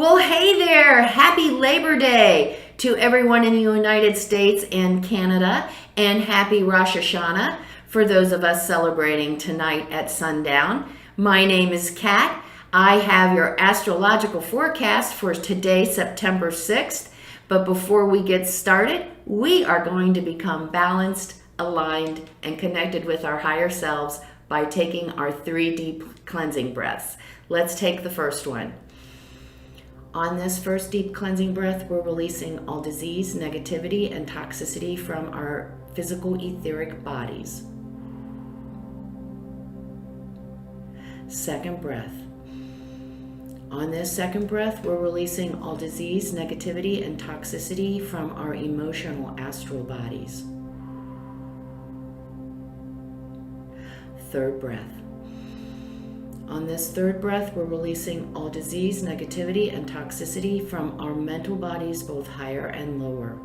Well, hey there. Happy Labor Day to everyone in the United States and Canada, and happy Rosh Hashanah for those of us celebrating tonight at sundown. My name is Kat. I have your astrological forecast for today, September 6th. But before we get started, we are going to become balanced, aligned, and connected with our higher selves by taking our 3 deep cleansing breaths. Let's take the first one. On this first deep cleansing breath, we're releasing all disease, negativity, and toxicity from our physical etheric bodies. Second breath. On this second breath, we're releasing all disease, negativity, and toxicity from our emotional astral bodies. Third breath. On this third breath, we're releasing all disease, negativity, and toxicity from our mental bodies, both higher and lower.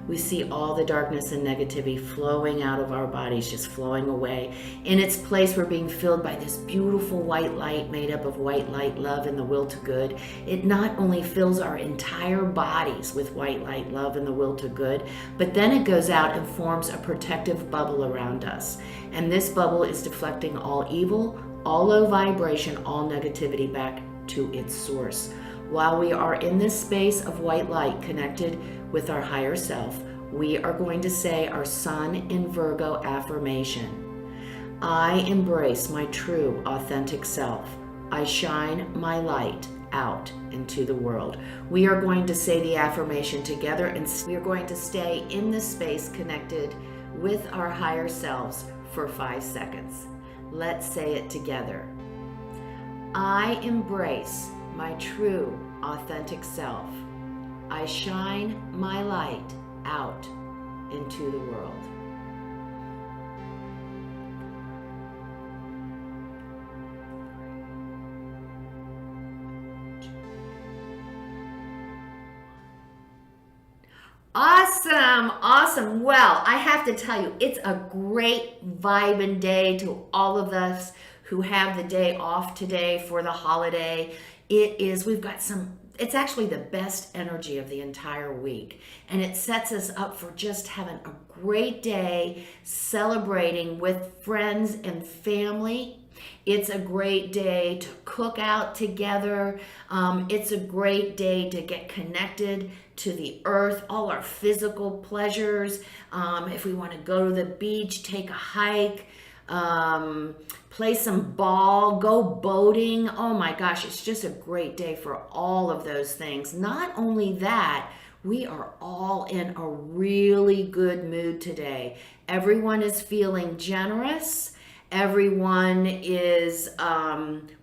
We see all the darkness and negativity flowing out of our bodies, just flowing away. In its place, we're being filled by this beautiful white light made up of white light, love, and the will to good. It not only fills our entire bodies with white light, love, and the will to good, but then it goes out and forms a protective bubble around us. And this bubble is deflecting all evil, all low vibration, all negativity back to its source. While we are in this space of white light connected with our higher self, we are going to say our Sun in Virgo affirmation. I embrace my true, authentic self. I shine my light out into the world. We are going to say the affirmation together, and we are going to stay in this space connected with our higher selves for 5 seconds. Let's say it together. I embrace my true, authentic self. I shine my light out into the world. Awesome. Well, I have to tell you, it's a great vibing day to all of us who have the day off today for the holiday. It's actually the best energy of the entire week. And it sets us up for just having a great day, celebrating with friends and family. It's a great day to cook out together. It's a great day to get connected to the earth, all our physical pleasures. If we want to go to the beach, take a hike, play some ball, go boating. Oh my gosh, it's just a great day for all of those things. Not only that, we are all in a really good mood today. Everyone is feeling generous. Everyone is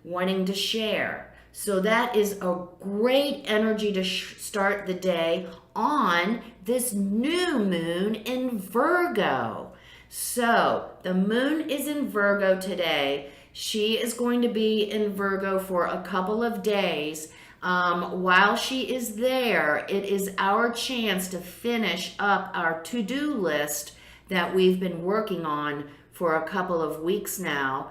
wanting to share. So that is a great energy to start the day on this new moon in Virgo. So the moon is in Virgo today. She is going to be in Virgo for a couple of days. While she is there, it is our chance to finish up our to-do list that we've been working on for a couple of weeks now,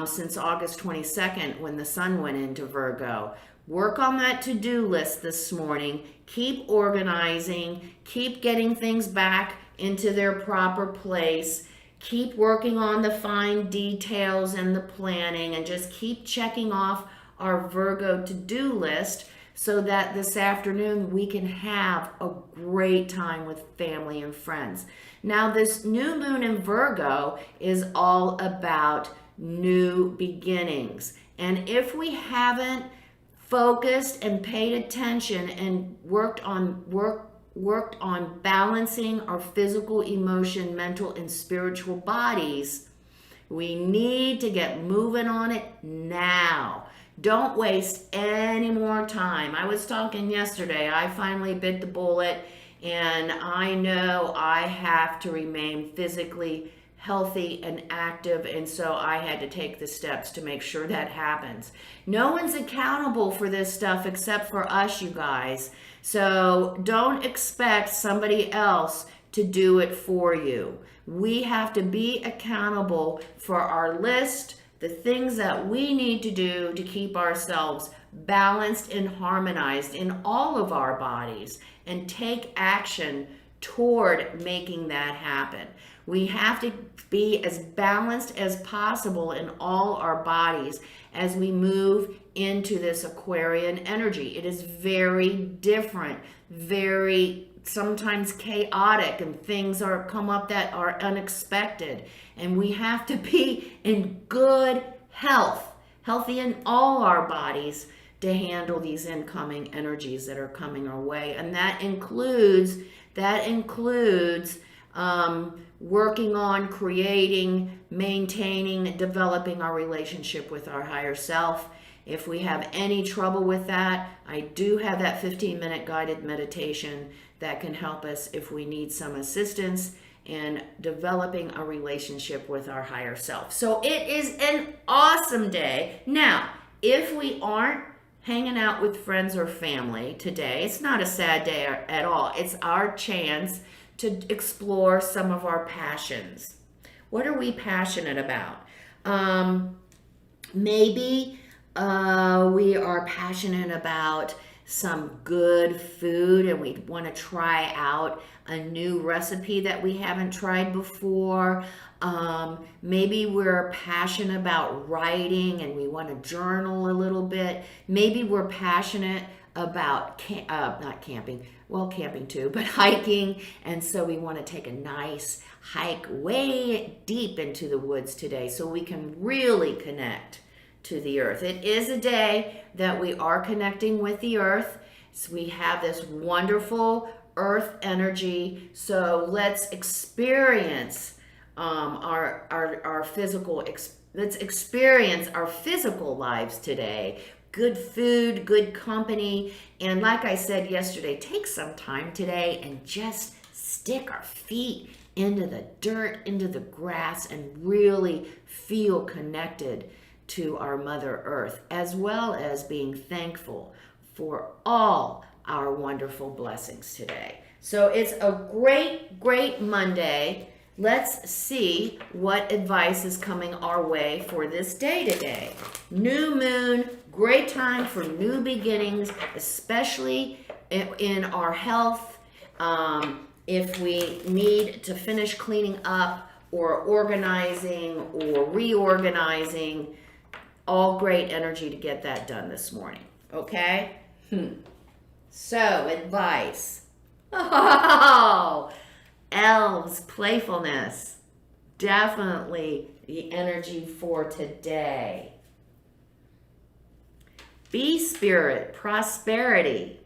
since August 22nd when the sun went into Virgo. Work on that to-do list this morning. Keep organizing. Keep getting things back into their proper place. Keep working on the fine details and the planning, and just keep checking off our Virgo to-do list so that this afternoon we can have a great time with family and friends. Now, this new moon in Virgo is all about new beginnings. And if we haven't focused and paid attention and worked on balancing our physical, emotion, mental, and spiritual bodies, we need to get moving on it now. Don't waste any more time. I was talking yesterday. I finally bit the bullet, and I know I have to remain physically healthy and active, and so I had to take the steps to make sure that happens. No one's accountable for this stuff except for us, you guys. So don't expect somebody else to do it for you. We have to be accountable for our list, the things that we need to do to keep ourselves balanced and harmonized in all of our bodies and take action toward making that happen. We have to be as balanced as possible in all our bodies as we move into this Aquarian energy. It is very different, very sometimes chaotic, and things come up that are unexpected. And we have to be in good health, healthy in all our bodies, to handle these incoming energies that are coming our way. And that includes working on creating, maintaining, developing our relationship with our higher self. If we have any trouble with that, I do have that 15-minute guided meditation that can help us if we need some assistance in developing a relationship with our higher self. So it is an awesome day. Now, if we aren't hanging out with friends or family today, it's not a sad day at all. It's our chance to explore some of our passions. What are we passionate about? Maybe we are passionate about some good food and we want to try out a new recipe that we haven't tried before. Maybe we're passionate about writing and we want to journal a little bit. Maybe we're passionate about not camping, well, camping too, but hiking, and so we want to take a nice hike way deep into the woods today so we can really connect to the earth. It is a day that we are connecting with the earth. So we have this wonderful earth energy. So let's experience our physical. Let's experience our physical lives today. Good food, good company, and like I said yesterday, take some time today and just stick our feet into the dirt, into the grass, and really feel connected to our Mother Earth, as well as being thankful for all our wonderful blessings today. So it's a great, great Monday. Let's see what advice is coming our way for this day today. New moon, great time for new beginnings, especially in our health. If we need to finish cleaning up or organizing or reorganizing, all great energy to get that done this morning, okay? So, advice. Oh, elves, playfulness. Definitely the energy for today. Bee spirit, prosperity.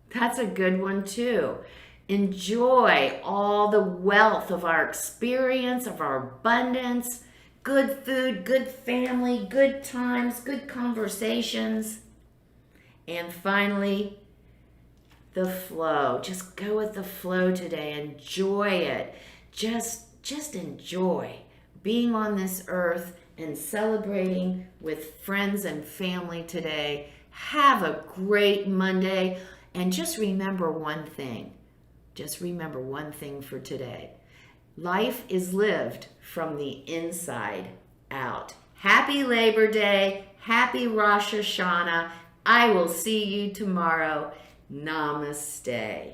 That's a good one too. Enjoy all the wealth of our experience, of our abundance. Good food, good family, good times, good conversations. And finally, the flow. Just go with the flow today. Enjoy it. Just enjoy being on this earth and celebrating with friends and family today. Have a great Monday. And just remember one thing. Just remember one thing for today. Life is lived from the inside out. Happy Labor Day. Happy Rosh Hashanah. I will see you tomorrow. Namaste.